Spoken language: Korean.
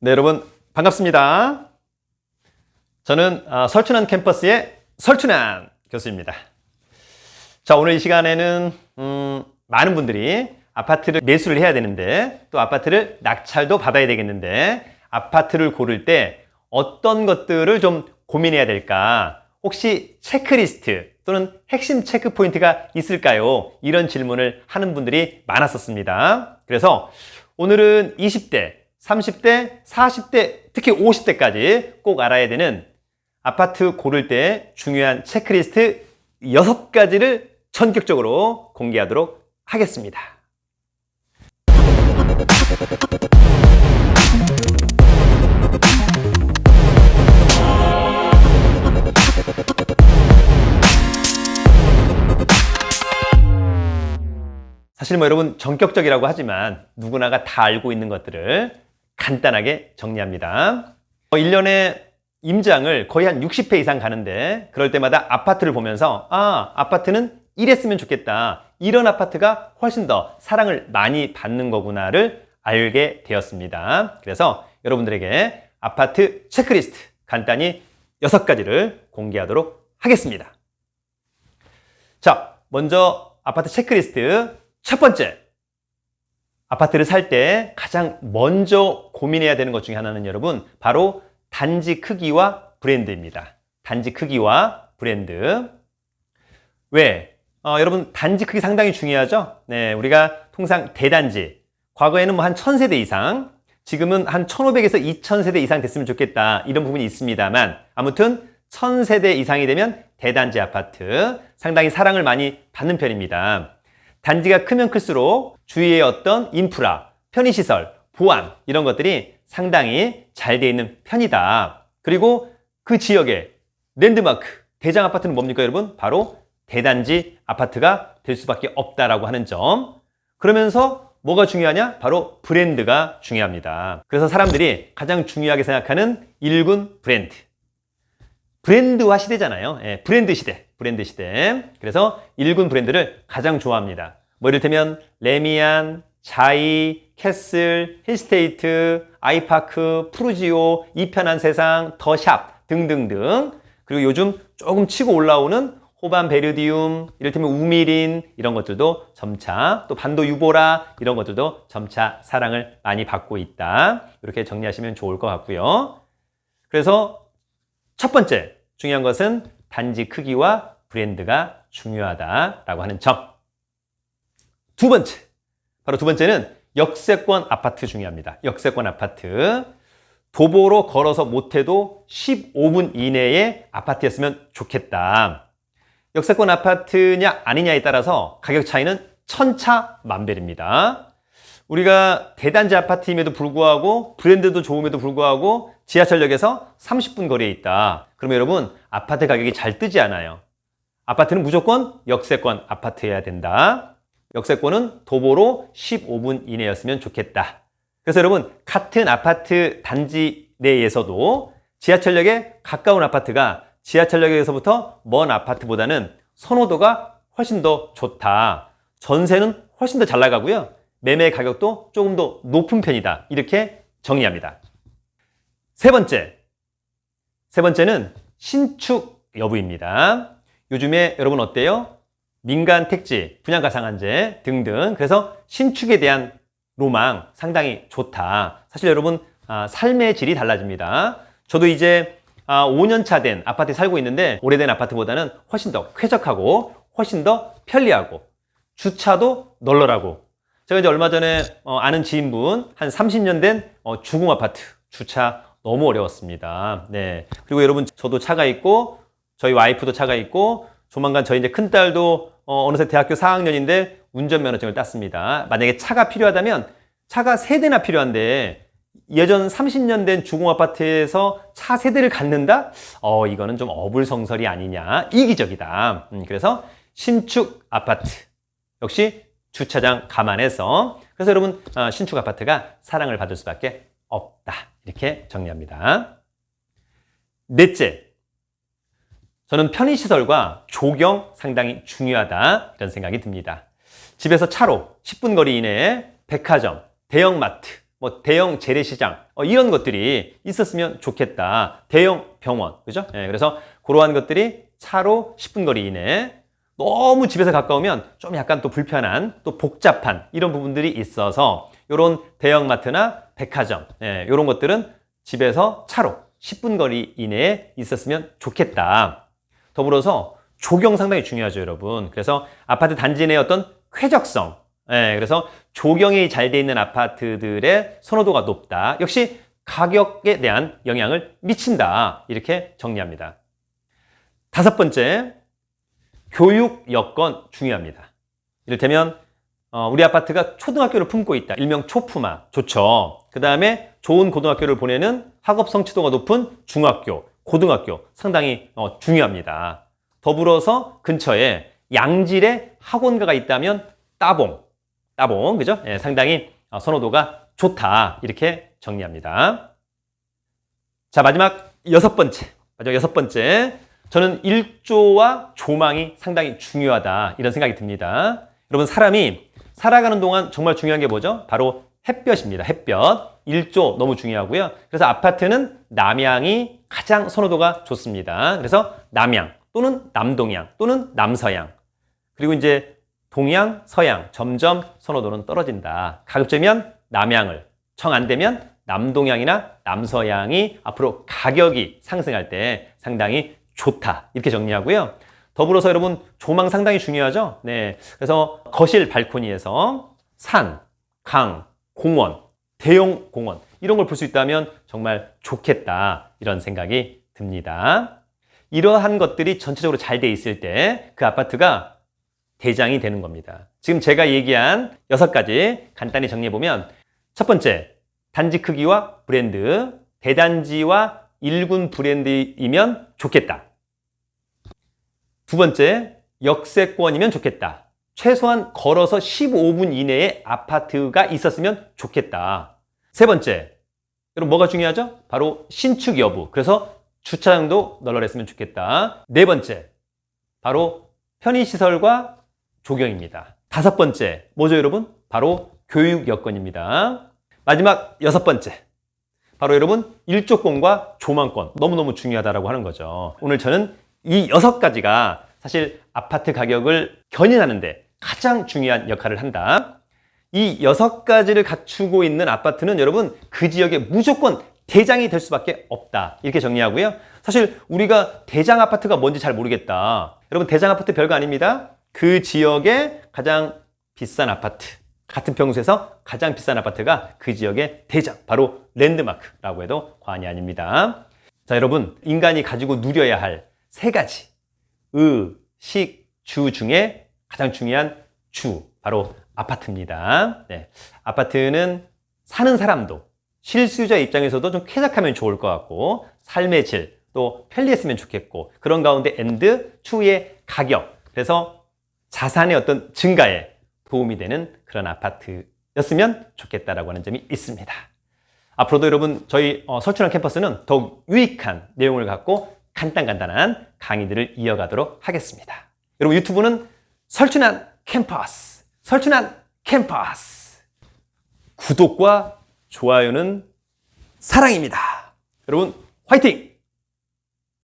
네, 여러분 반갑습니다. 저는 설춘환 캠퍼스의 설춘환 교수입니다. 자, 오늘 이 시간에는 많은 분들이 아파트를 매수를 해야 되는데 또 아파트를 낙찰도 받아야 되겠는데 아파트를 고를 때 어떤 것들을 좀 고민해야 될까? 혹시 체크리스트 또는 핵심 체크 포인트가 있을까요? 이런 질문을 하는 분들이 많았었습니다. 그래서 오늘은 20대, 30대, 40대, 특히 50대까지 꼭 알아야 되는 아파트 고를 때 중요한 체크리스트 6가지를 전격적으로 공개하도록 하겠습니다. 사실 여러분 전격적이라고 하지만 누구나가 다 알고 있는 것들을 간단하게 정리합니다. 1년에 임장을 거의 한 60회 이상 가는데 그럴 때마다 아파트를 보면서 아파트는 이랬으면 좋겠다. 이런 아파트가 훨씬 더 사랑을 많이 받는 거구나를 알게 되었습니다. 그래서 여러분들에게 아파트 체크리스트 간단히 6가지를 공개하도록 하겠습니다. 자, 먼저 아파트 체크리스트 첫 번째, 아파트를 살 때 가장 먼저 고민해야 되는 것 중에 하나는 여러분 바로 단지 크기와 브랜드입니다. 단지 크기와 브랜드. 왜? 여러분 단지 크기 상당히 중요하죠? 네, 우리가 통상 대단지, 과거에는 한 1000세대 이상, 지금은 한 1500에서 2000세대 이상 됐으면 좋겠다 이런 부분이 있습니다만 아무튼 1000세대 이상이 되면 대단지 아파트 상당히 사랑을 많이 받는 편입니다. 단지가 크면 클수록 주위의 어떤 인프라, 편의시설, 보안 이런 것들이 상당히 잘 돼 있는 편이다. 그리고 그 지역의 랜드마크, 대장 아파트는 뭡니까 여러분? 바로 대단지 아파트가 될 수밖에 없다라고 하는 점. 그러면서 뭐가 중요하냐? 바로 브랜드가 중요합니다. 그래서 사람들이 가장 중요하게 생각하는 1군 브랜드. 브랜드화 시대잖아요. 예, 브랜드 시대. 브랜드 시대. 그래서 1군 브랜드를 가장 좋아합니다. 이를테면 레미안, 자이, 캐슬, 힐스테이트, 아이파크, 푸르지오, 이편한 세상, 더샵 등등등. 그리고 요즘 조금 치고 올라오는 호반 베르디움, 이를테면 우미린 이런 것들도 점차 또 반도 유보라 이런 것들도 점차 사랑을 많이 받고 있다. 이렇게 정리하시면 좋을 것 같고요. 그래서 첫 번째 중요한 것은 단지 크기와 브랜드가 중요하다라고 하는 점. 두 번째, 바로 두 번째는 역세권 아파트 중요합니다. 역세권 아파트. 도보로 걸어서 못해도 15분 이내의 아파트였으면 좋겠다. 역세권 아파트냐 아니냐에 따라서 가격 차이는 천차만별입니다. 우리가 대단지 아파트임에도 불구하고 브랜드도 좋음에도 불구하고 지하철역에서 30분 거리에 있다. 그러면 여러분 아파트 가격이 잘 뜨지 않아요. 아파트는 무조건 역세권 아파트여야 된다. 역세권은 도보로 15분 이내였으면 좋겠다. 그래서 여러분 같은 아파트 단지 내에서도 지하철역에 가까운 아파트가 지하철역에서부터 먼 아파트보다는 선호도가 훨씬 더 좋다. 전세는 훨씬 더 잘 나가고요. 매매 가격도 조금 더 높은 편이다. 이렇게 정리합니다. 세 번째는 신축 여부입니다. 요즘에 여러분 어때요? 민간 택지, 분양가 상한제 등등. 그래서 신축에 대한 로망 상당히 좋다. 사실 여러분 삶의 질이 달라집니다. 저도 이제 5년차 된 아파트에 살고 있는데 오래된 아파트보다는 훨씬 더 쾌적하고 훨씬 더 편리하고 주차도 널널하고 제가 이제 얼마 전에 아는 지인분 한 30년 된 주공 아파트 주차 너무 어려웠습니다. 네. 그리고 여러분 저도 차가 있고 저희 와이프도 차가 있고 조만간 저희 이제 큰딸도 어느새 대학교 4학년인데 운전면허증을 땄습니다. 만약에 차가 필요하다면 차가 3대나 필요한데 예전 30년 된 주공 아파트에서 차 3대를 갖는다? 이거는 좀 어불성설이 아니냐. 이기적이다. 그래서 신축 아파트 역시 주차장 감안해서 그래서 여러분 신축 아파트가 사랑을 받을 수밖에 없다. 이렇게 정리합니다. 넷째, 저는 편의시설과 조경 상당히 중요하다 이런 생각이 듭니다. 집에서 차로 10분 거리 이내에 백화점, 대형마트, 뭐 대형 재래시장 이런 것들이 있었으면 좋겠다. 대형 병원, 그죠? 예, 그래서 그러한 것들이 차로 10분 거리 이내. 너무 집에서 가까우면 좀 약간 또 불편한, 또 복잡한 이런 부분들이 있어서 이런 대형마트나 백화점, 예, 이런 것들은 집에서 차로 10분 거리 이내에 있었으면 좋겠다. 더불어서 조경 상당히 중요하죠, 여러분. 그래서 아파트 단지 내의 어떤 쾌적성, 예, 그래서 조경이 잘 돼 있는 아파트들의 선호도가 높다. 역시 가격에 대한 영향을 미친다. 이렇게 정리합니다. 다섯 번째, 교육 여건 중요합니다. 이를테면 우리 아파트가 초등학교를 품고 있다. 일명 초품화. 좋죠. 그 다음에 좋은 고등학교를 보내는 학업 성취도가 높은 중학교, 고등학교 상당히 중요합니다. 더불어서 근처에 양질의 학원가가 있다면 따봉, 그죠? 예, 상당히 선호도가 좋다. 이렇게 정리합니다. 자, 마지막 여섯 번째. 저는 일조와 조망이 상당히 중요하다. 이런 생각이 듭니다. 여러분, 사람이 살아가는 동안 정말 중요한 게 뭐죠? 바로 햇볕입니다. 햇볕. 일조 너무 중요하고요. 그래서 아파트는 남향이 가장 선호도가 좋습니다. 그래서 남향 또는 남동향 또는 남서향. 그리고 이제 동향, 서향 점점 선호도는 떨어진다. 가급적이면 남향을, 정 안 되면 남동향이나 남서향이 앞으로 가격이 상승할 때 상당히 좋다. 이렇게 정리하고요. 더불어서 여러분, 조망 상당히 중요하죠? 네. 그래서 거실 발코니에서 산, 강, 공원, 대형 공원 이런 걸 볼 수 있다면 정말 좋겠다. 이런 생각이 듭니다. 이러한 것들이 전체적으로 잘 돼 있을 때 그 아파트가 대장이 되는 겁니다. 지금 제가 얘기한 6가지 간단히 정리해보면, 첫 번째, 단지 크기와 브랜드, 대단지와 1군 브랜드이면 좋겠다. 두 번째, 역세권이면 좋겠다. 최소한 걸어서 15분 이내에 아파트가 있었으면 좋겠다. 세 번째, 여러분 뭐가 중요하죠? 바로 신축 여부. 그래서 주차장도 널널했으면 좋겠다. 네 번째, 바로 편의시설과 조경입니다. 다섯 번째, 뭐죠 여러분? 바로 교육 여건입니다. 마지막 여섯 번째, 바로 여러분 일조권과 조망권. 너무너무 중요하다고 하는 거죠. 오늘 저는 이 6가지가 사실 아파트 가격을 견인하는데 가장 중요한 역할을 한다. 이 6가지를 갖추고 있는 아파트는 여러분 그 지역에 무조건 대장이 될 수밖에 없다. 이렇게 정리하고요. 사실 우리가 대장 아파트가 뭔지 잘 모르겠다. 여러분, 대장 아파트 별거 아닙니다. 그 지역의 가장 비싼 아파트, 같은 평수에서 가장 비싼 아파트가 그 지역의 대장, 바로 랜드마크라고 해도 과언이 아닙니다. 자, 여러분, 인간이 가지고 누려야 할 3가지 의, 식, 주 중에 가장 중요한 주, 바로 아파트입니다. 네. 아파트는 사는 사람도, 실수요자 입장에서도 좀 쾌적하면 좋을 것 같고, 삶의 질, 또 편리했으면 좋겠고, 그런 가운데 추후의 가격, 그래서 자산의 어떤 증가에 도움이 되는 그런 아파트였으면 좋겠다라고 하는 점이 있습니다. 앞으로도 여러분, 저희 설춘환 캠퍼스는 더욱 유익한 내용을 갖고 간단한 강의들을 이어가도록 하겠습니다. 여러분, 유튜브는 설춘환 캠퍼스, 구독과 좋아요는 사랑입니다. 여러분, 화이팅!